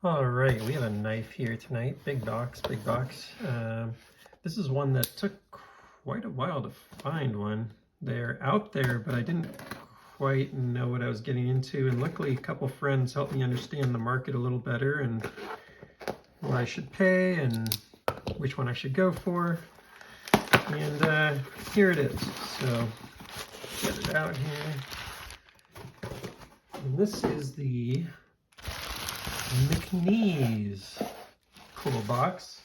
All right, we have a knife here tonight. Big box, big box. This is one that took quite a while to find one. They're out there, but I didn't quite know what I was getting into. And luckily, a couple friends helped me understand the market a little better and what I should pay and which one I should go for. And here it is. So get it out here. And this is the McNees. Cool box.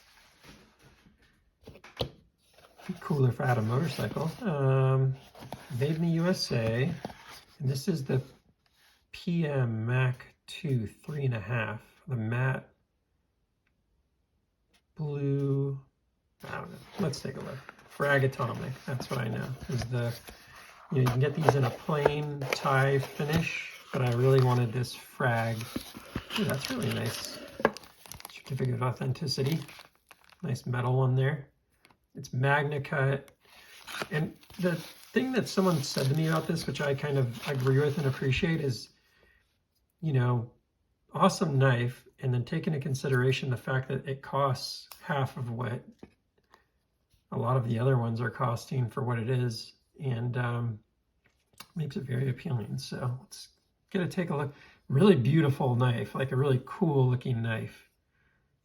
Be cooler if I had a motorcycle. Made in the USA. And this is the PM Mac-2 3.5. The matte blue. I don't know. Let's take a look. Frag atomic. That's what I know. Is the you can get these in a plain tie finish, but I really wanted this frag. Ooh, that's really nice. Certificate of authenticity. Nice metal one there. It's Magna cut. And the thing that someone said to me about this, which I kind of agree with and appreciate, is, awesome knife, and then take into consideration the fact that it costs half of what a lot of the other ones are costing for what it is, and makes it very appealing. So let's take a look. Really beautiful knife, like a really cool looking knife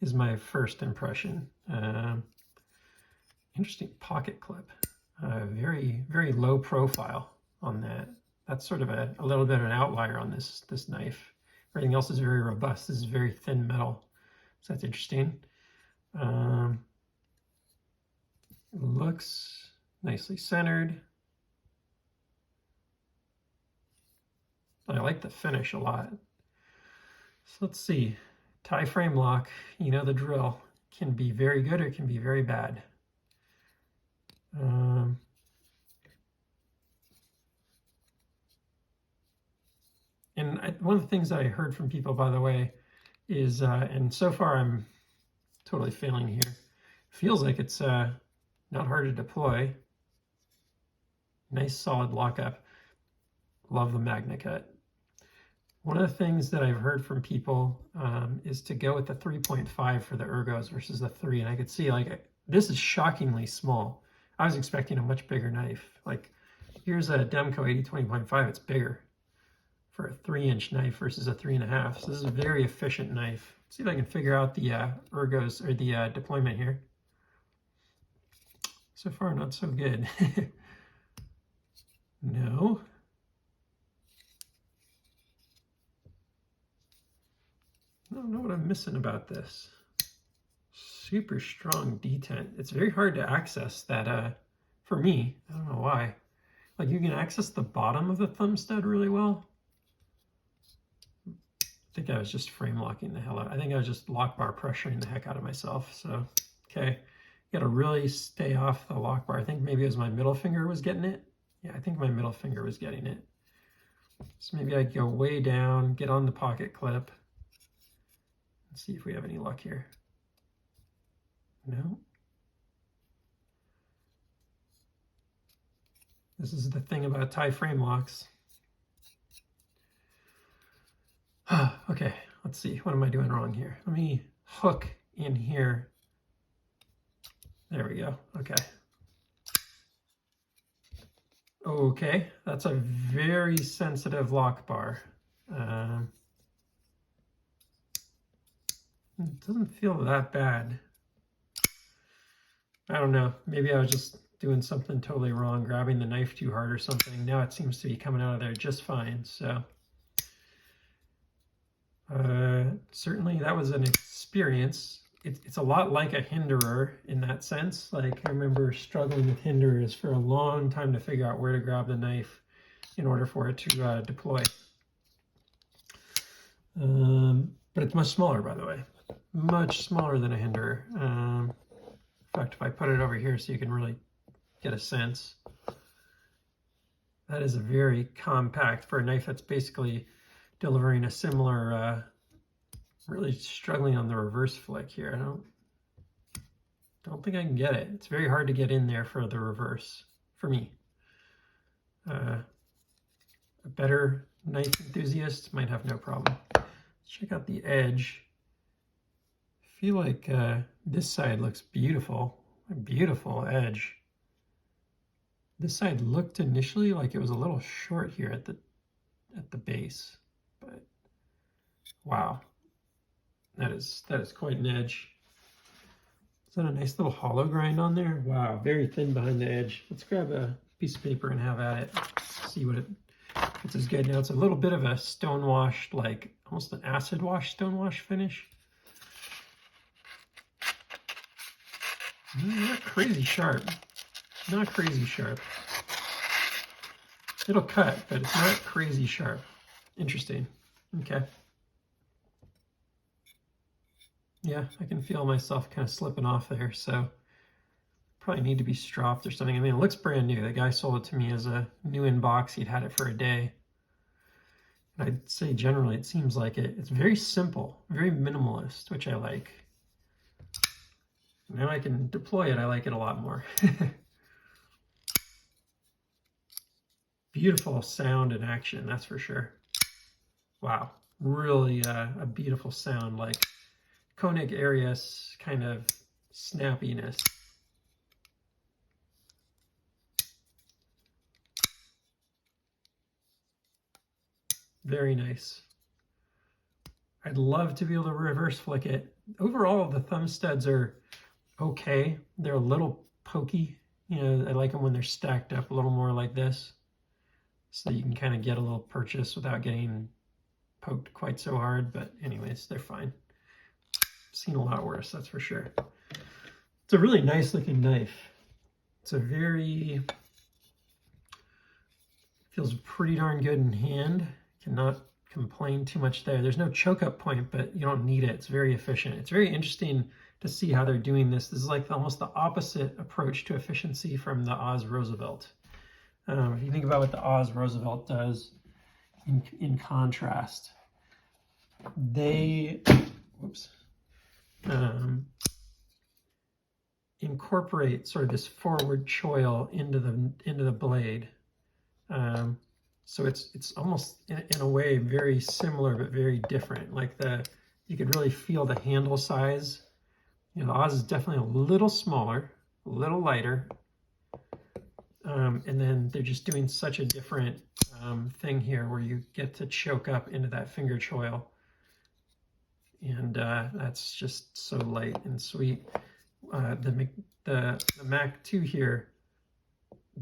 is my first impression. Interesting pocket clip. Very, very low profile on that. That's sort of a little bit of an outlier on this knife. Everything else is very robust. This is very thin metal, so that's interesting. It looks nicely centered. I like the finish a lot. So let's see. Tie frame lock, you know the drill. Can be very good or can be very bad. One of the things that I heard from people, by the way, is, and so far I'm totally failing here, feels like it's not hard to deploy. Nice solid lockup. Love the Magna cut. One of the things that I've heard from people is to go with the 3.5 for the ergos versus the 3. And I could see, like, this is shockingly small. I was expecting a much bigger knife. Like, here's a Demco 80-20.5. It's bigger for a 3-inch knife versus a 3.5. So this is a very efficient knife. Let's see if I can figure out the ergos or the deployment here. So far, not so good. No. I don't know what I'm missing about this. Super strong detent. It's very hard to access that, for me. I don't know why. Like, you can access the bottom of the thumb stud really well. I think I was just frame locking the hell out. I think I was just lock bar pressuring the heck out of myself. So, okay. You gotta really stay off the lock bar. I think maybe it was my middle finger was getting it. Yeah, I think my middle finger was getting it. So maybe I go way down, get on the pocket clip. Let's see if we have any luck here. No. This is the thing about tie frame locks. Okay, let's see. What am I doing wrong here? Let me hook in here. There we go. Okay. Okay, that's a very sensitive lock bar. It doesn't feel that bad. I don't know. Maybe I was just doing something totally wrong, grabbing the knife too hard or something. Now it seems to be coming out of there just fine. So certainly that was an experience. It's a lot like a hinderer in that sense. Like, I remember struggling with hinderers for a long time to figure out where to grab the knife in order for it to deploy. But it's much smaller, by the way. Much smaller than a hinderer. In fact, if I put it over here so you can really get a sense, that is a very compact for a knife that's basically delivering a similar, really struggling on the reverse flick here. I don't think I can get it. It's very hard to get in there for the reverse, for me. A better knife enthusiast might have no problem. Let's check out the edge. feel like this side looks beautiful, a beautiful edge. This side looked initially like it was a little short here at the base, but wow, that is quite an edge. Is that a nice little hollow grind on there? Wow, very thin behind the edge. Let's grab a piece of paper and have at it. See what it's as good. Now it's a little bit of a stone washed, like almost an acid wash stone wash finish. Not crazy sharp. Not crazy sharp. It'll cut, but it's not crazy sharp. Interesting. Okay. Yeah, I can feel myself kind of slipping off there, so probably need to be stropped or something. I mean, it looks brand new. The guy sold it to me as a new in box. He'd had it for a day. And I'd say generally it seems like it. It's very simple, very minimalist, which I like. Now I can deploy it. I like it a lot more. Beautiful sound and action, that's for sure. Wow, really a beautiful sound, like Koenig Arias kind of snappiness. Very nice. I'd love to be able to reverse flick it. Overall, the thumb studs are okay. They're a little pokey. You know, I like them when they're stacked up a little more like this, so you can kind of get a little purchase without getting poked quite so hard. But anyways, they're fine. I've seen a lot worse, that's for sure. It's a really nice looking knife. It's a very, feels pretty darn good in hand. Cannot complain too much there. There's no choke up point, but you don't need it. It's very efficient. It's very interesting to see how they're doing this. This is like almost the opposite approach to efficiency from the Oz Roosevelt. If you think about what the Oz Roosevelt does in contrast, they incorporate sort of this forward choil into the blade. So it's almost in a way very similar but very different. Like you could really feel the handle size. You know, the Oz is definitely a little smaller, a little lighter, and then they're just doing such a different thing here where you get to choke up into that finger choil, and that's just so light and sweet. The Mac-2 here,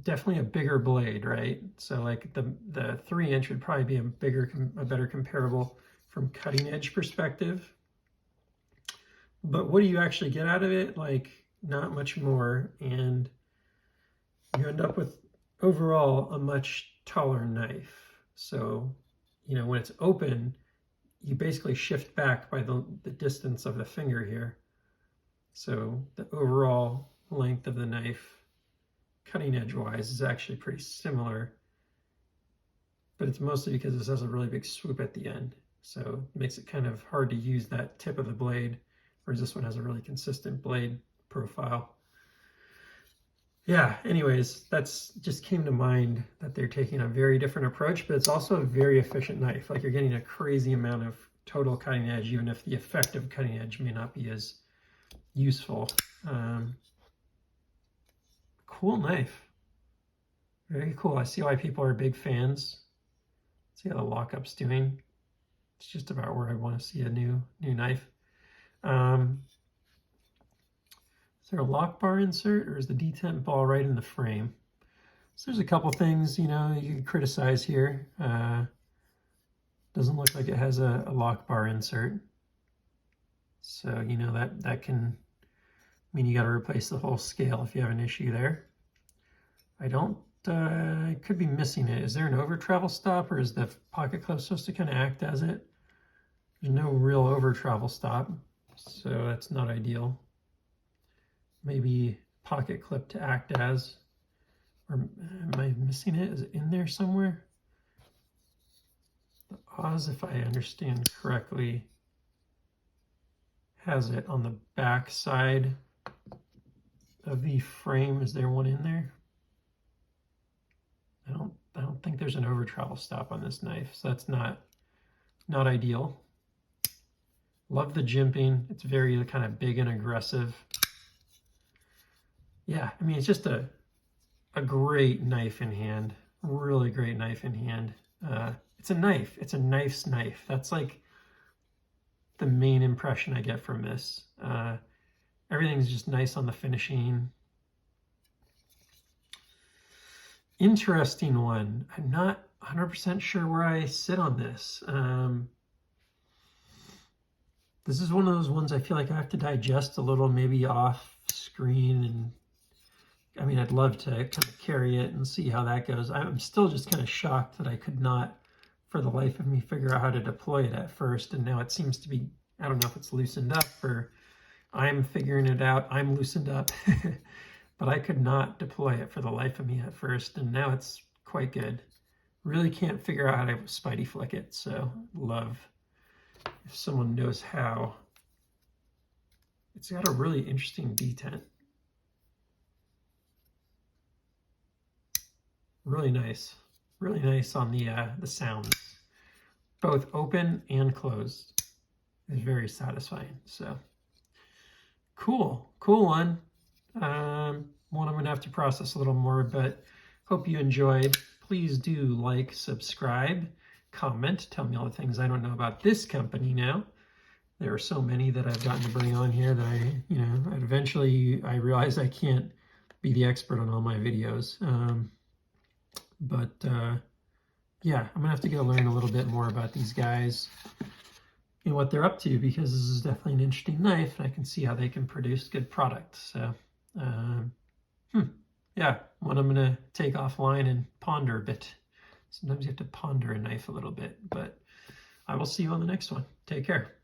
definitely a bigger blade, right? So like the 3-inch would probably be a better comparable from cutting edge perspective. But what do you actually get out of it? Like not much more, and you end up with overall a much taller knife. So, you know, when it's open, you basically shift back by the distance of the finger here. So the overall length of the knife, cutting edge wise, is actually pretty similar, but it's mostly because this has a really big swoop at the end. So it makes it kind of hard to use that tip of the blade, whereas this one has a really consistent blade profile. Yeah, anyways, that's just came to mind that they're taking a very different approach, but it's also a very efficient knife. Like you're getting a crazy amount of total cutting edge, even if the effective cutting edge may not be as useful. Cool knife. Very cool. I see why people are big fans. See how the lockup's doing. It's just about where I want to see a new knife. Is there a lock bar insert, or is the detent ball right in the frame? So there's a couple things, you know, you can criticize here. Doesn't look like it has a lock bar insert. So, you know, that can mean you got to replace the whole scale if you have an issue there. I could be missing it. Is there an over travel stop, or is the pocket clip supposed to kind of act as it? There's no real over travel stop, so that's not ideal. Maybe pocket clip to act as, or am I missing it? Is it in there somewhere? The Oz, if I understand correctly, has it on the back side of the frame. Is there one in there? I don't think there's an over travel stop on this knife, so that's not ideal. Love the jimping. It's very kind of big and aggressive. Yeah, I mean, it's just a great knife in hand. Really great knife in hand. It's a knife. It's a knife's knife. That's like the main impression I get from this. Everything's just nice on the finishing. Interesting one. I'm not 100% sure where I sit on this. This is one of those ones I feel like I have to digest a little, maybe off screen. And I mean, I'd love to kind of carry it and see how that goes. I'm still just kind of shocked that I could not, for the life of me, figure out how to deploy it at first. And now it seems to be, I don't know if it's loosened up or I'm figuring it out. I'm loosened up. But I could not deploy it for the life of me at first, and now it's quite good. Really can't figure out how to spidey flick it, so love if someone knows how. It's got a really interesting detent. Really nice on the sounds. Both open and closed is very satisfying. So cool one. One I'm going to have to process a little more, but hope you enjoyed. Please do like, subscribe, comment, tell me all the things I don't know about this company now. There are so many that I've gotten to bring on here that eventually I realize I can't be the expert on all my videos. Yeah, I'm going to have to go learn a little bit more about these guys and what they're up to, because this is definitely an interesting knife, and I can see how they can produce good product. So yeah, one I'm going to take offline and ponder a bit. Sometimes you have to ponder a knife a little bit, but I will see you on the next one. Take care.